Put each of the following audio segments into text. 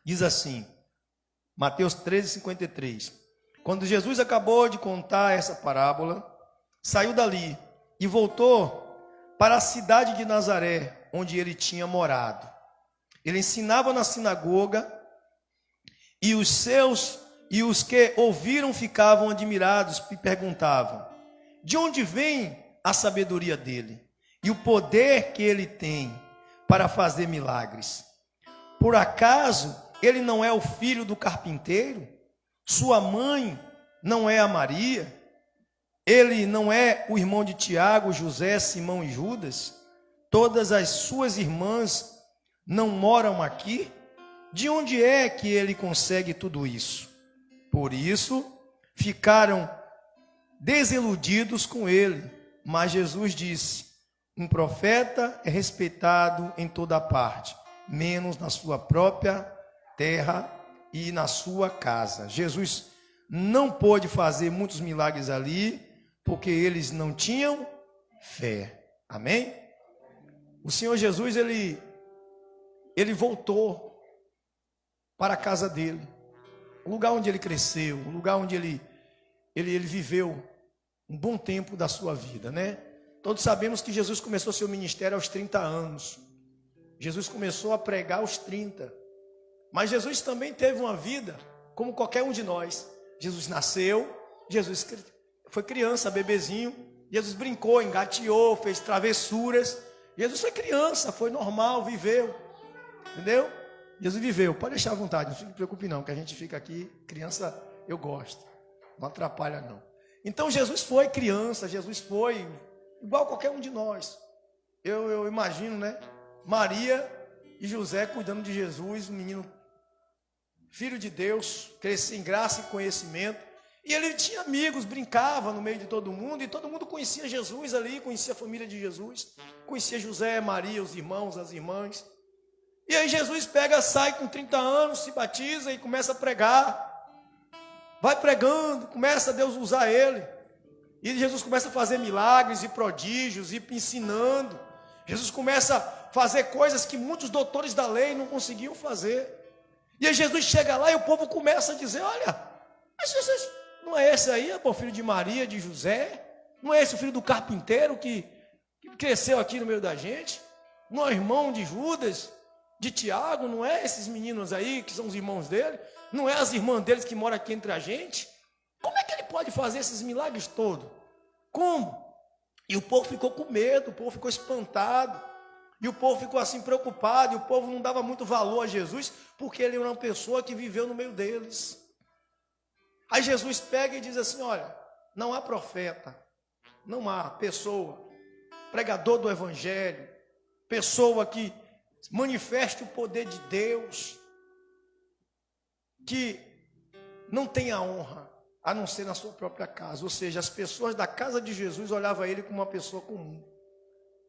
Diz assim, Mateus 13:53. Quando Jesus acabou de contar essa parábola, saiu dali e voltou para a cidade de Nazaré, onde ele tinha morado. Ele ensinava na sinagoga e os que ouviram ficavam admirados e perguntavam: de onde vem a sabedoria dele e o poder que ele tem para fazer milagres? Por acaso ele não é o filho do carpinteiro? Sua mãe não é a Maria? Ele não é o irmão de Tiago, José, Simão e Judas? Todas as suas irmãs não moram aqui? De onde é que ele consegue tudo isso? Por isso ficaram desiludidos com ele. Mas Jesus disse: um profeta é respeitado em toda parte, menos na sua própria terra e na sua casa. Jesus não pôde fazer muitos milagres ali, porque eles não tinham fé. Amém? O Senhor Jesus, ele voltou para a casa dele, o lugar onde ele cresceu, o lugar onde ele viveu um bom tempo da sua vida, né? Todos sabemos que Jesus começou seu ministério aos 30 anos. Jesus começou a pregar aos 30. Mas Jesus também teve uma vida como qualquer um de nós. Jesus nasceu, Jesus foi criança, bebezinho. Jesus brincou, engateou, fez travessuras. Jesus foi criança, foi normal, viveu. Entendeu? Jesus viveu. Pode deixar à vontade, não se preocupe não, que a gente fica aqui. Criança eu gosto, não atrapalha não. Então Jesus foi criança, Jesus foi igual qualquer um de nós. Eu imagino, né? Maria e José cuidando de Jesus, um menino filho de Deus, crescia em graça e conhecimento. E ele tinha amigos, brincava no meio de todo mundo, e todo mundo conhecia Jesus ali, conhecia a família de Jesus, conhecia José, Maria, os irmãos, as irmãs. E aí Jesus sai com 30 anos, se batiza e começa a pregar. Vai pregando, começa Deus a usar ele. E Jesus começa a fazer milagres e prodígios, e ensinando. Jesus começa a fazer coisas que muitos doutores da lei não conseguiam fazer. E aí Jesus chega lá e o povo começa a dizer: olha, mas Jesus, não é esse aí, é o filho de Maria, de José? Não é esse o filho do carpinteiro que cresceu aqui no meio da gente? Não é o irmão de Judas, de Tiago? Não é esses meninos aí que são os irmãos dele? Não é as irmãs deles que moram aqui entre a gente? Como é que ele pode fazer esses milagres todos? Como? E o povo ficou com medo, o povo ficou espantado. E o povo ficou assim preocupado, e o povo não dava muito valor a Jesus, porque ele era uma pessoa que viveu no meio deles. Aí Jesus pega e diz assim: olha, não há profeta, não há pessoa, pregador do evangelho, pessoa que manifeste o poder de Deus, que não tenha honra, a não ser na sua própria casa. Ou seja, as pessoas da casa de Jesus olhavam ele como uma pessoa comum.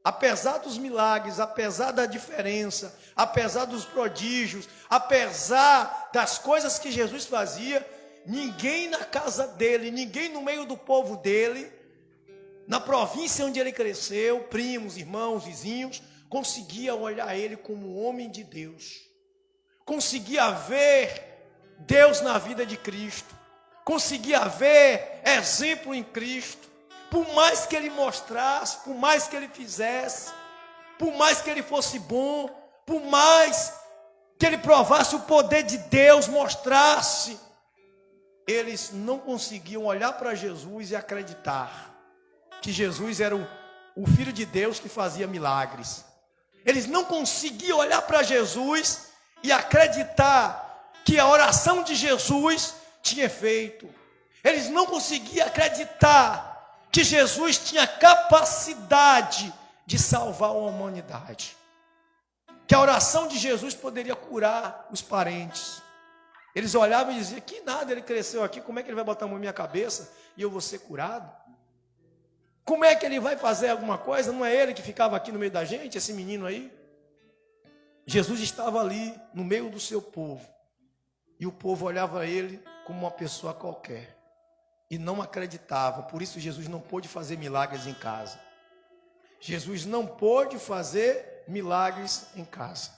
Apesar dos milagres, apesar da diferença, apesar dos prodígios, apesar das coisas que Jesus fazia, ninguém na casa dele, ninguém no meio do povo dele, na província onde ele cresceu, primos, irmãos, vizinhos, conseguia olhar ele como homem de Deus. Conseguia ver Deus na vida de Cristo. Conseguia ver exemplo em Cristo. Por mais que ele mostrasse, por mais que ele fizesse, por mais que ele fosse bom, por mais que ele provasse o poder de Deus, mostrasse, eles não conseguiam olhar para Jesus e acreditar que Jesus era o Filho de Deus que fazia milagres. Eles não conseguiam olhar para Jesus e acreditar que a oração de Jesus tinha efeito. Eles não conseguiam acreditar que Jesus tinha capacidade de salvar a humanidade, que a oração de Jesus poderia curar os parentes. Eles olhavam e diziam: que nada, ele cresceu aqui, como é que ele vai botar a mão na minha cabeça e eu vou ser curado? Como é que ele vai fazer alguma coisa? Não é ele que ficava aqui no meio da gente, esse menino aí? Jesus estava ali no meio do seu povo, e o povo olhava ele como uma pessoa qualquer e não acreditava. Por isso Jesus não pôde fazer milagres em casa. Jesus não pôde fazer milagres em casa,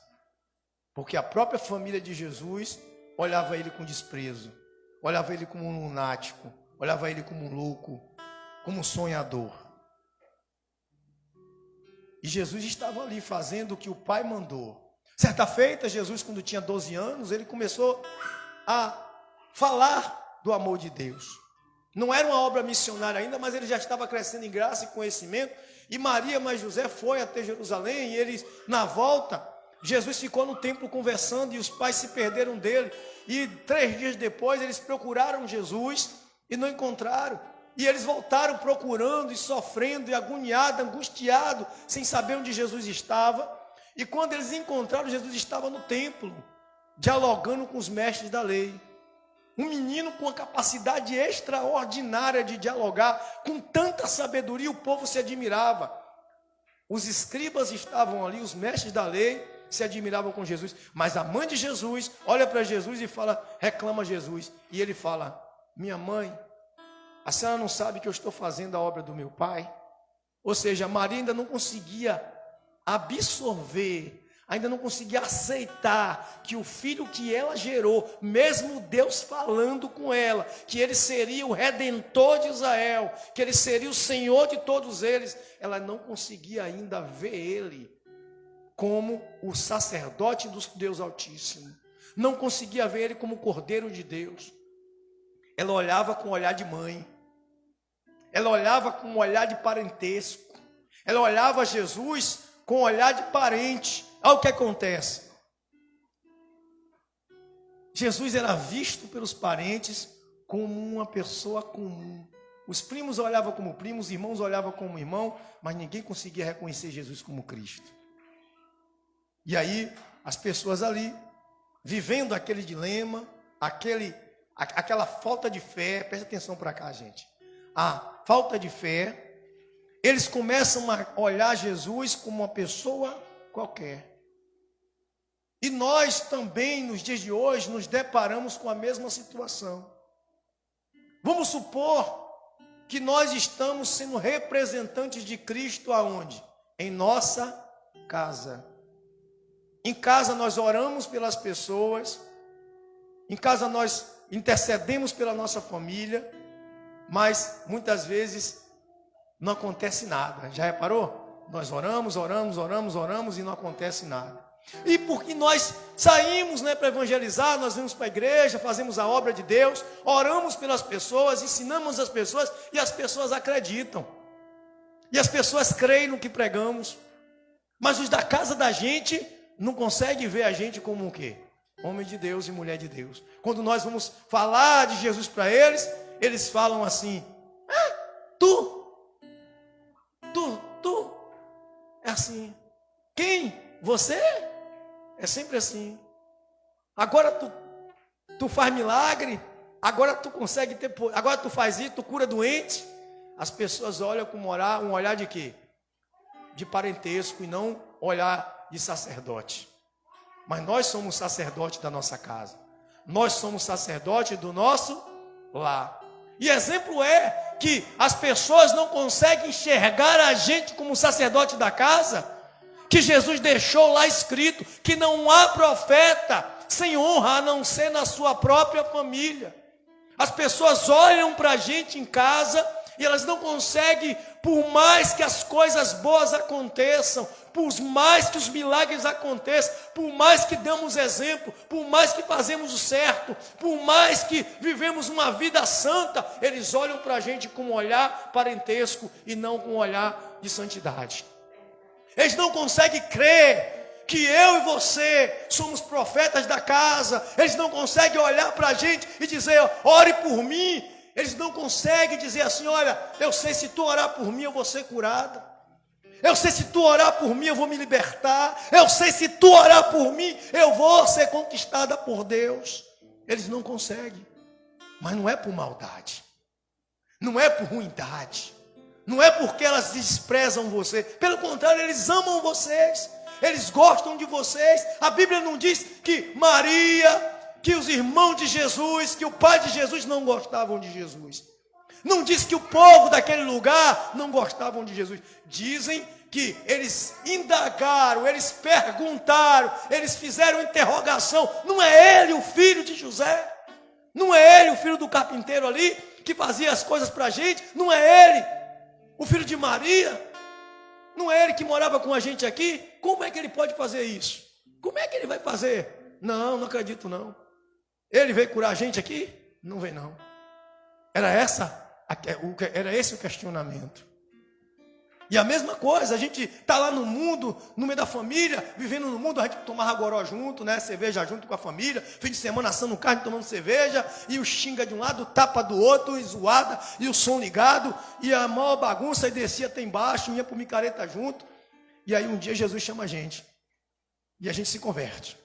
Porque a própria família de Jesus olhava ele com desprezo, olhava ele como um lunático, olhava ele como um louco, como um sonhador. E Jesus estava ali fazendo o que o Pai mandou. Certa feita, Jesus, quando tinha 12 anos, ele começou a falar do amor de Deus. Não era uma obra missionária ainda, mas ele já estava crescendo em graça e conhecimento. E Maria, mas José foi até Jerusalém, e eles, na volta, Jesus ficou no templo conversando, e os pais se perderam dele. E 3 dias depois, eles procuraram Jesus e não encontraram. E eles voltaram procurando e sofrendo, e agoniado, angustiado, sem saber onde Jesus estava. E quando eles encontraram, Jesus estava no templo, dialogando com os mestres da lei. Um menino com uma capacidade extraordinária de dialogar, com tanta sabedoria, o povo se admirava. Os escribas estavam ali, os mestres da lei se admiravam com Jesus. Mas a mãe de Jesus olha para Jesus e fala, reclama Jesus. E ele fala, minha mãe, a senhora não sabe que eu estou fazendo a obra do meu pai? Ou seja, Maria ainda não conseguia absorver, ainda não conseguia aceitar que o filho que ela gerou, mesmo Deus falando com ela, que ele seria o redentor de Israel, que ele seria o Senhor de todos eles, ela não conseguia ainda ver ele como o sacerdote do Deus Altíssimo, não conseguia ver ele como o Cordeiro de Deus. Ela olhava com um olhar de mãe, ela olhava com um olhar de parentesco, ela olhava Jesus com um olhar de parente. Olha o que acontece. Jesus era visto pelos parentes como uma pessoa comum. Os primos olhavam como primos, os irmãos olhavam como irmão, mas ninguém conseguia reconhecer Jesus como Cristo. E aí, as pessoas ali, vivendo aquele dilema, aquela falta de fé, presta atenção para cá, gente. A falta de fé, eles começam a olhar Jesus como uma pessoa qualquer. E nós também, nos dias de hoje, nos deparamos com a mesma situação. Vamos supor que nós estamos sendo representantes de Cristo aonde? Em nossa casa. Em casa nós oramos pelas pessoas, em casa nós intercedemos pela nossa família, mas muitas vezes não acontece nada. Já reparou? Nós oramos e não acontece nada. E porque nós saímos, para evangelizar, nós vamos para a igreja, fazemos a obra de Deus, oramos pelas pessoas, ensinamos as pessoas e as pessoas acreditam. E as pessoas creem no que pregamos. Mas os da casa da gente não conseguem ver a gente como o quê? Homem de Deus e mulher de Deus. Quando nós vamos falar de Jesus para eles, eles falam assim, tu, é assim. Quem? Você? É sempre assim. Agora tu faz milagre, agora tu consegue ter, agora tu faz isso, tu cura doente. As pessoas olham com um olhar de quê? De parentesco e não olhar de sacerdote. Mas nós somos sacerdote da nossa casa. Nós somos sacerdote do nosso lar. E exemplo é que as pessoas não conseguem enxergar a gente como sacerdote da casa, que Jesus deixou lá escrito, que não há profeta sem honra a não ser na sua própria família. As pessoas olham para a gente em casa e elas não conseguem, por mais que as coisas boas aconteçam, por mais que os milagres aconteçam, por mais que damos exemplo, por mais que fazemos o certo, por mais que vivemos uma vida santa, eles olham para a gente com um olhar parentesco e não com um olhar de santidade. Eles não conseguem crer que eu e você somos profetas da casa. Eles não conseguem olhar para a gente e dizer, ore por mim. Eles não conseguem dizer assim, olha, eu sei se tu orar por mim eu vou ser curada. Eu sei se tu orar por mim eu vou me libertar. Eu sei se tu orar por mim eu vou ser conquistada por Deus. Eles não conseguem. Mas não é por maldade. Não é por ruindade. Não é porque elas desprezam você. Pelo contrário, eles amam vocês. Eles gostam de vocês. A Bíblia não diz que Maria, que os irmãos de Jesus, que o pai de Jesus não gostavam de Jesus. Não diz que o povo daquele lugar não gostavam de Jesus. Dizem que eles indagaram, eles perguntaram, eles fizeram interrogação. Não é ele o filho de José? Não é ele o filho do carpinteiro ali, que fazia as coisas para a gente? Não é ele o filho de Maria? Não é ele que morava com a gente aqui? Como é que ele pode fazer isso? Como é que ele vai fazer? Não acredito não. Ele veio curar a gente aqui? Não veio não. Era esse o questionamento. E a mesma coisa, a gente está lá no mundo, no meio da família, vivendo no mundo, a gente tomava goró junto, né? Cerveja junto com a família, fim de semana assando carne, tomando cerveja, e o xinga de um lado, tapa do outro, e zoada, e o som ligado, e a maior bagunça, e descia até embaixo, ia para o micareta junto. E aí um dia Jesus chama a gente, e a gente se converte,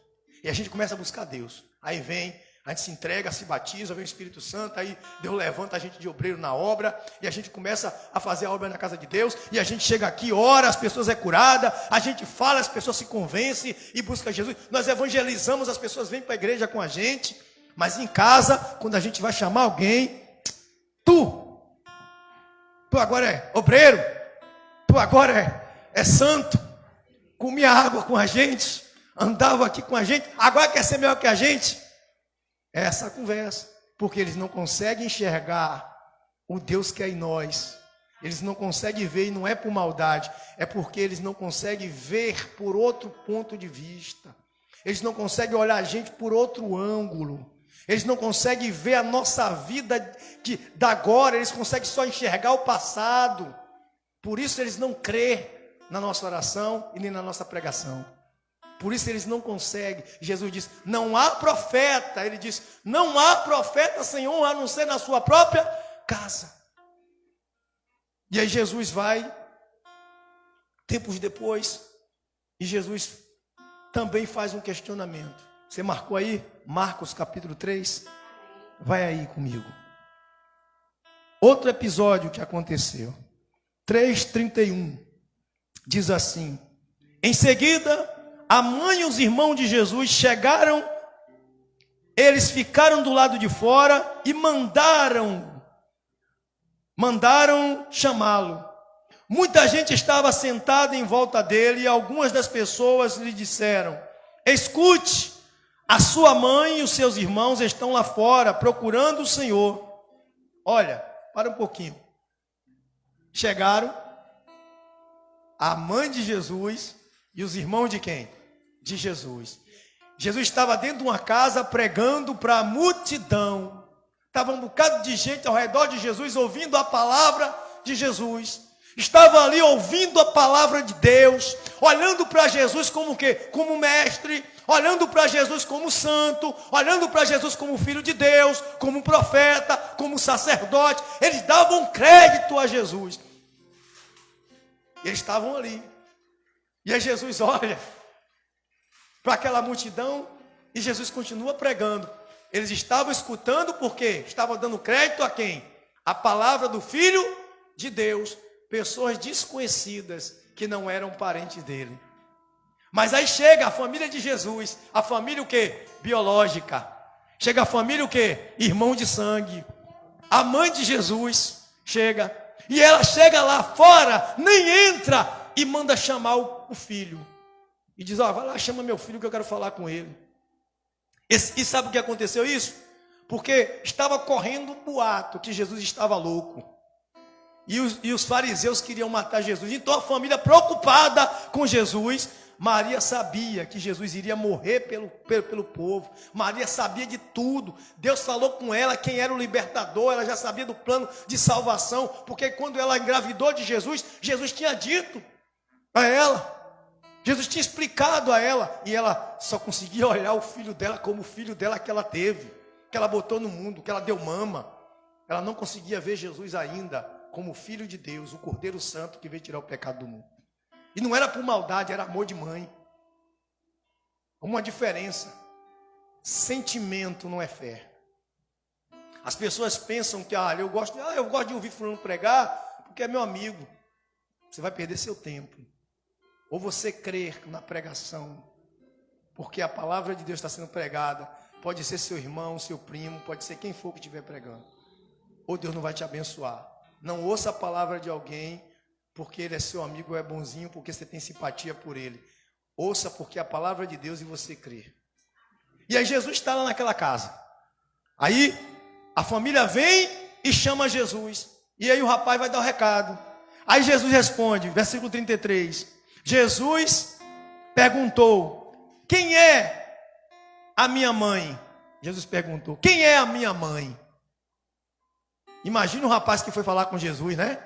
e a gente começa a buscar Deus. Aí vem, a gente se entrega, se batiza, vem o Espírito Santo, aí Deus levanta a gente de obreiro na obra, e a gente começa a fazer a obra na casa de Deus, e a gente chega aqui, ora, as pessoas é curada, a gente fala, as pessoas se convencem e buscam Jesus, nós evangelizamos, as pessoas vêm para a igreja com a gente, mas em casa, quando a gente vai chamar alguém, tu agora é obreiro, tu agora é santo, comia água com a gente, andava aqui com a gente, agora quer ser melhor que a gente. Essa conversa, porque eles não conseguem enxergar o Deus que é em nós. Eles não conseguem ver, e não é por maldade, é porque eles não conseguem ver por outro ponto de vista. Eles não conseguem olhar a gente por outro ângulo. Eles não conseguem ver a nossa vida da agora, eles conseguem só enxergar o passado. Por isso eles não crêem na nossa oração e nem na nossa pregação. Por isso eles não conseguem. Jesus diz, não há profeta. Ele diz, não há profeta, Senhor, a não ser na sua própria casa. E aí Jesus vai, tempos depois, e Jesus também faz um questionamento. Você marcou aí? Marcos capítulo 3? Vai aí comigo. Outro episódio que aconteceu. 3:31. Diz assim, em seguida... a mãe e os irmãos de Jesus chegaram, eles ficaram do lado de fora e mandaram chamá-lo. Muita gente estava sentada em volta dele e algumas das pessoas lhe disseram, escute, a sua mãe e os seus irmãos estão lá fora procurando o Senhor. Olha, para um pouquinho. Chegaram a mãe de Jesus e os irmãos de quem? De Jesus. Jesus estava dentro de uma casa pregando para a multidão. Estava um bocado de gente ao redor de Jesus ouvindo a palavra de Jesus. Estava ali ouvindo a palavra de Deus, olhando para Jesus como o quê? Como mestre, olhando para Jesus como santo, olhando para Jesus como filho de Deus, como profeta, como sacerdote. Eles davam crédito a Jesus. Eles estavam ali. E aí Jesus olha para aquela multidão e Jesus continua pregando. Eles estavam escutando porque estavam dando crédito a quem? A palavra do Filho de Deus. Pessoas desconhecidas que não eram parentes dele. Mas aí chega a família de Jesus. A família o quê? Biológica. Chega a família o quê? Irmão de sangue. A mãe de Jesus chega. E ela chega lá fora, nem entra e manda chamar o filho. E diz, vai lá, chama meu filho que eu quero falar com ele. E sabe o que aconteceu isso? Porque estava correndo um boato que Jesus estava louco. E os fariseus queriam matar Jesus. Então a família preocupada com Jesus, Maria sabia que Jesus iria morrer pelo povo. Maria sabia de tudo. Deus falou com ela quem era o libertador. Ela já sabia do plano de salvação. Porque quando ela engravidou de Jesus, Jesus tinha dito a ela. Jesus tinha explicado a ela, e ela só conseguia olhar o filho dela como o filho dela que ela teve, que ela botou no mundo, que ela deu mama. Ela não conseguia ver Jesus ainda como o Filho de Deus, o Cordeiro Santo que veio tirar o pecado do mundo. E não era por maldade, era amor de mãe. Uma diferença. Sentimento não é fé. As pessoas pensam que eu gosto de ouvir fulano pregar porque é meu amigo. Você vai perder seu tempo. Ou você crer na pregação, porque a palavra de Deus está sendo pregada. Pode ser seu irmão, seu primo, pode ser quem for que estiver pregando. ou Deus não vai te abençoar. Não ouça a palavra de alguém porque ele é seu amigo ou é bonzinho, porque você tem simpatia por ele. Ouça porque é a palavra de Deus e você crê. E aí Jesus está lá naquela casa. Aí a família vem e chama Jesus. E aí o rapaz vai dar o recado. Aí Jesus responde, versículo 33. Jesus perguntou: quem é a minha mãe? Jesus perguntou: quem é a minha mãe? Imagina um rapaz que foi falar com Jesus, né?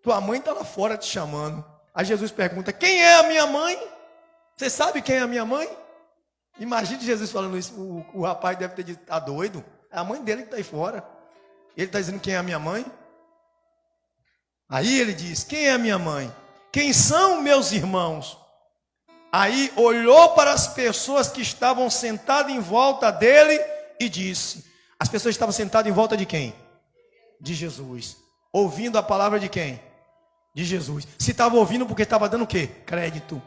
Tua mãe está lá fora te chamando. Aí Jesus pergunta: quem é a minha mãe? Você sabe quem é a minha mãe? Imagine Jesus falando isso. O rapaz deve ter dito: tá doido? É a mãe dele que está aí fora. Ele está dizendo: quem é a minha mãe? Aí ele diz: quem é a minha mãe? Quem são meus irmãos? Aí olhou para as pessoas que estavam sentadas em volta dele e disse: as pessoas estavam sentadas em volta de quem? De Jesus. Ouvindo a palavra de quem? De Jesus. Se estava ouvindo porque estava dando o quê? Crédito.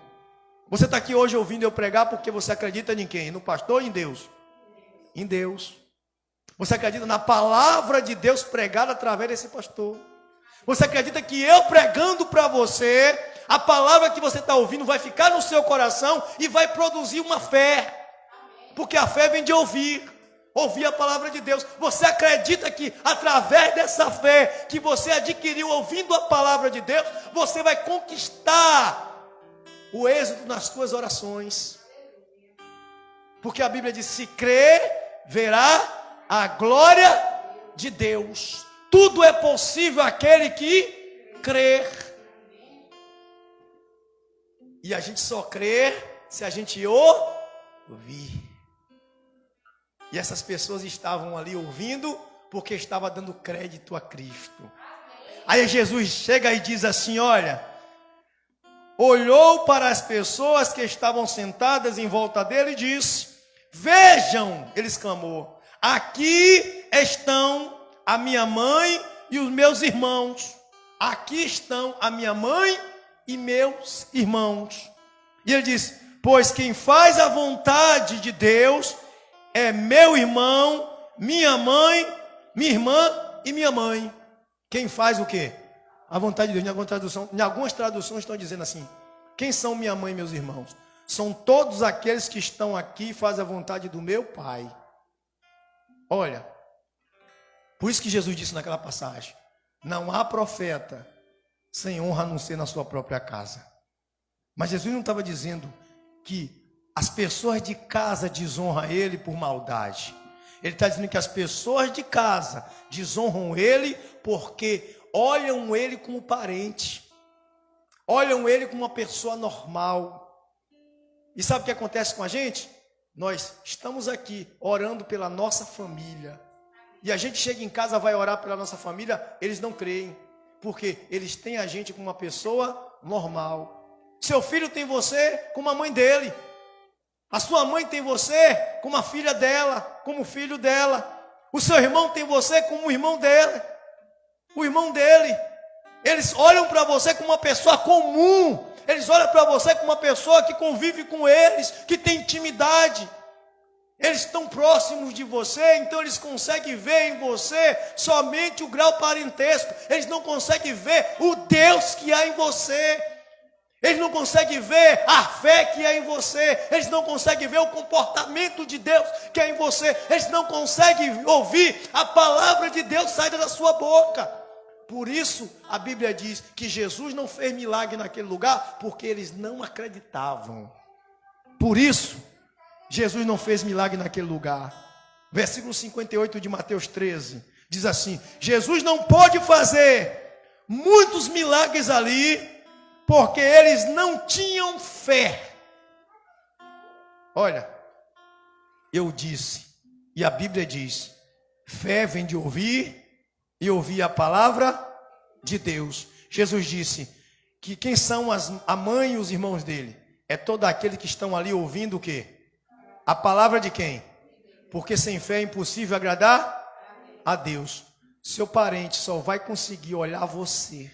Você está aqui hoje ouvindo eu pregar porque você acredita em quem? No pastor ou em Deus? Em Deus. Você acredita na palavra de Deus pregada através desse pastor? Você acredita que eu pregando para você, a palavra que você está ouvindo vai ficar no seu coração e vai produzir uma fé? Porque a fé vem de ouvir a palavra de Deus. Você acredita que através dessa fé que você adquiriu ouvindo a palavra de Deus, você vai conquistar o êxito nas suas orações? Porque a Bíblia diz: se crer, verá a glória de Deus. Tudo é possível àquele que crer. E a gente só crê se a gente ouvir. E essas pessoas estavam ali ouvindo porque estava dando crédito a Cristo. Aí Jesus chega e diz assim: olha, olhou para as pessoas que estavam sentadas em volta dele e disse: vejam, ele exclamou, aqui estão a minha mãe e os meus irmãos. Aqui estão a minha mãe e meus irmãos. E ele diz: pois quem faz a vontade de Deus é meu irmão, minha mãe, minha irmã e minha mãe. Quem faz o quê? A vontade de Deus. Em algumas traduções estão dizendo assim: quem são minha mãe e meus irmãos? São todos aqueles que estão aqui e fazem a vontade do meu Pai. Olha, por isso que Jesus disse naquela passagem: não há profeta sem honra a não ser na sua própria casa. Mas Jesus não estava dizendo que as pessoas de casa desonram ele por maldade. Ele está dizendo que as pessoas de casa desonram ele porque olham ele como parente, olham ele como uma pessoa normal. E sabe o que acontece com a gente? Nós estamos aqui orando pela nossa família, e a gente chega em casa, vai orar pela nossa família, eles não creem, porque eles têm a gente como uma pessoa normal. Seu filho tem você como a mãe dele. A sua mãe tem você como a filha dela, como o filho dela. O seu irmão tem você como o irmão dela, o irmão dele. Eles olham para você como uma pessoa comum. Eles olham para você como uma pessoa que convive com eles, que tem intimidade. Eles estão próximos de você, então eles conseguem ver em você somente o grau parentesco. Eles não conseguem ver o Deus que há em você. Eles não conseguem ver a fé que há em você. Eles não conseguem ver o comportamento de Deus que há em você. Eles não conseguem ouvir a palavra de Deus sair da sua boca. Por isso a Bíblia diz que Jesus não fez milagre naquele lugar, porque eles não acreditavam. Por isso Jesus não fez milagre naquele lugar. Versículo 58 de Mateus 13 diz assim: Jesus não pôde fazer muitos milagres ali porque eles não tinham fé. Olha, eu disse, e a Bíblia diz: fé vem de ouvir, e ouvir a palavra de Deus. Jesus disse que quem são a mãe e os irmãos dele? É todo aquele que estão ali ouvindo o quê? A palavra de quem? Porque sem fé é impossível agradar a Deus. Seu parente só vai conseguir olhar você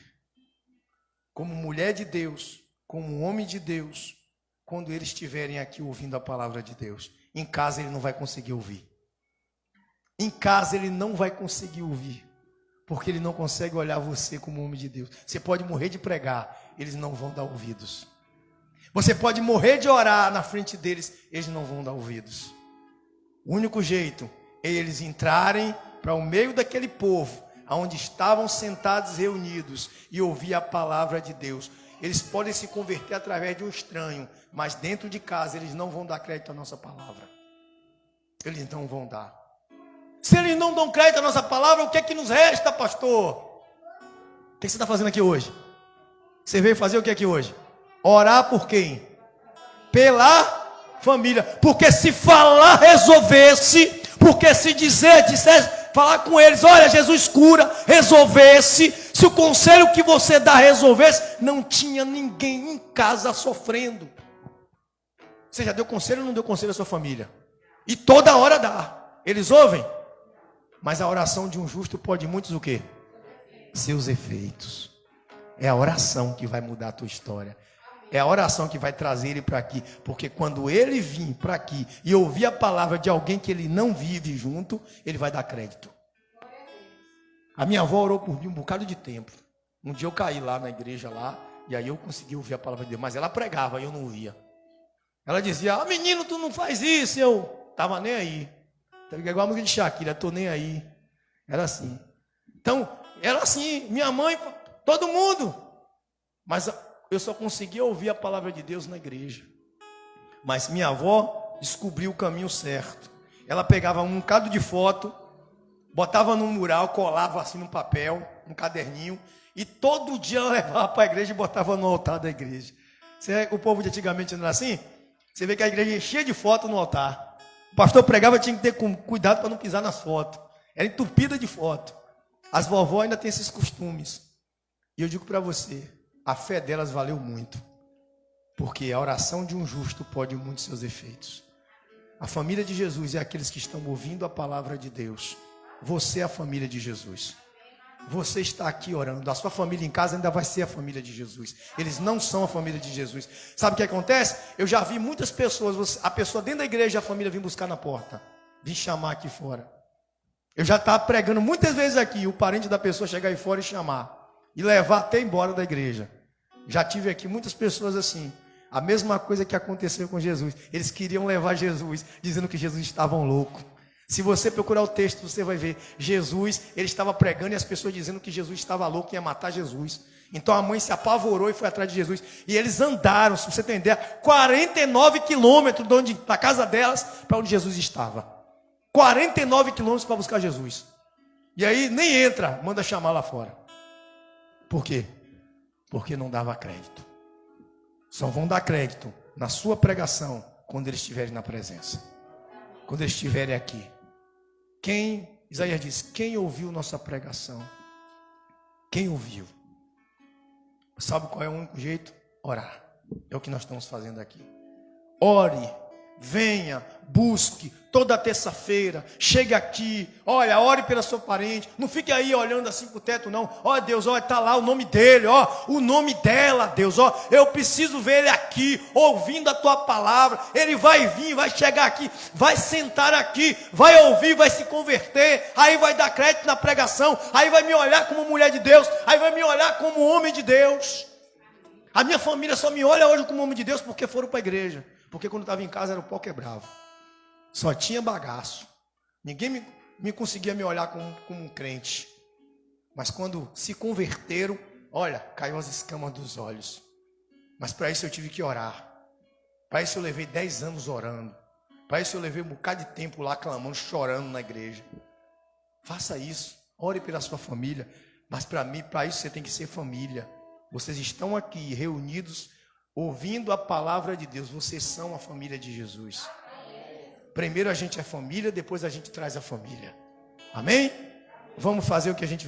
como mulher de Deus, como homem de Deus, quando eles estiverem aqui ouvindo a palavra de Deus. Em casa ele não vai conseguir ouvir. Em casa ele não vai conseguir ouvir. Porque ele não consegue olhar você como homem de Deus. Você pode morrer de pregar, eles não vão dar ouvidos. Você pode morrer de orar na frente deles, eles não vão dar ouvidos. O único jeito é eles entrarem para o meio daquele povo, onde estavam sentados reunidos, e ouvir a palavra de Deus. Eles podem se converter através de um estranho, mas dentro de casa eles não vão dar crédito à nossa palavra. Eles não vão dar. Se eles não dão crédito à nossa palavra, o que é que nos resta, pastor? O que você está fazendo aqui hoje? Você veio fazer o que aqui hoje? Orar por quem? Pela família. Porque se falar resolvesse, porque se dissesse, falar com eles, olha, Jesus cura, resolvesse, se o conselho que você dá resolvesse, não tinha ninguém em casa sofrendo. Você já deu conselho ou não deu conselho à sua família? E toda hora dá. Eles ouvem? Mas a oração de um justo pode muitos o quê? Seus efeitos. É a oração que vai mudar a tua história. É a oração que vai trazer ele para aqui. Porque quando ele vir para aqui e ouvir a palavra de alguém que ele não vive junto, ele vai dar crédito. A minha avó orou por mim um bocado de tempo. Um dia eu caí lá na igreja lá, e aí eu consegui ouvir a palavra de Deus. Mas ela pregava e eu não ouvia. Ela dizia, menino, tu não faz isso. Eu estava nem aí. Igual a música de Shakira, tô nem aí. Era assim. Então, era assim, minha mãe, todo mundo. Mas eu só conseguia ouvir a palavra de Deus na igreja. Mas minha avó descobriu o caminho certo. Ela pegava um bocado de foto, botava num mural, colava assim num papel, num caderninho, e todo dia ela levava para a igreja e botava no altar da igreja. O povo de antigamente não era assim? Você vê que a igreja enchia de foto no altar. O pastor pregava, tinha que ter cuidado para não pisar nas fotos. Era entupida de foto. As vovós ainda têm esses costumes. E eu digo para você, a fé delas valeu muito. Porque a oração de um justo pode muitos seus efeitos. A família de Jesus é aqueles que estão ouvindo a palavra de Deus. Você é a família de Jesus. Você está aqui orando. A sua família em casa ainda vai ser a família de Jesus. Eles não são a família de Jesus. Sabe o que acontece? Eu já vi muitas pessoas, a pessoa dentro da igreja, a família vem buscar na porta, vem chamar aqui fora. Eu já estava pregando muitas vezes aqui, o parente da pessoa chegar aí fora e chamar, e levar até embora da igreja. Já tive aqui muitas pessoas assim. A mesma coisa que aconteceu com Jesus. Eles queriam levar Jesus, dizendo que Jesus estava louco. Se você procurar o texto, você vai ver Jesus, ele estava pregando e as pessoas dizendo que Jesus estava louco e ia matar Jesus. Então a mãe se apavorou e foi atrás de Jesus. E eles andaram, se você tem ideia, 49 quilômetros da casa delas para onde Jesus estava. 49 quilômetros para buscar Jesus. E aí nem entra, manda chamar lá fora. Por quê? Porque não dava crédito. Só vão dar crédito na sua pregação quando eles estiverem na presença. Quando eles estiverem aqui. Isaías diz, quem ouviu nossa pregação? Quem ouviu? Sabe qual é o único jeito? Orar. É o que nós estamos fazendo aqui. Ore, venha, busque, toda terça-feira, chegue aqui, olha, ore pela sua parente, não fique aí olhando assim para o teto não, ó Deus, ó, está lá o nome dele, ó, o nome dela, Deus, ó, eu preciso ver ele aqui, ouvindo a tua palavra, ele vai vir, vai chegar aqui, vai sentar aqui, vai ouvir, vai se converter, aí vai dar crédito na pregação, aí vai me olhar como mulher de Deus, aí vai me olhar como homem de Deus. A minha família só me olha hoje como homem de Deus porque foram para a igreja. Porque quando estava em casa era o pau quebrava. Só tinha bagaço. Ninguém me conseguia me olhar como um crente. Mas quando se converteram, olha, caiu as escamas dos olhos. Mas para isso eu tive que orar. Para isso eu levei 10 anos orando. Para isso eu levei um bocado de tempo lá clamando, chorando na igreja. Faça isso. Ore pela sua família. Mas para isso você tem que ser família. Vocês estão aqui reunidos, ouvindo a palavra de Deus. Vocês são a família de Jesus. Primeiro a gente é família, depois a gente traz a família. Amém? Vamos fazer o que a gente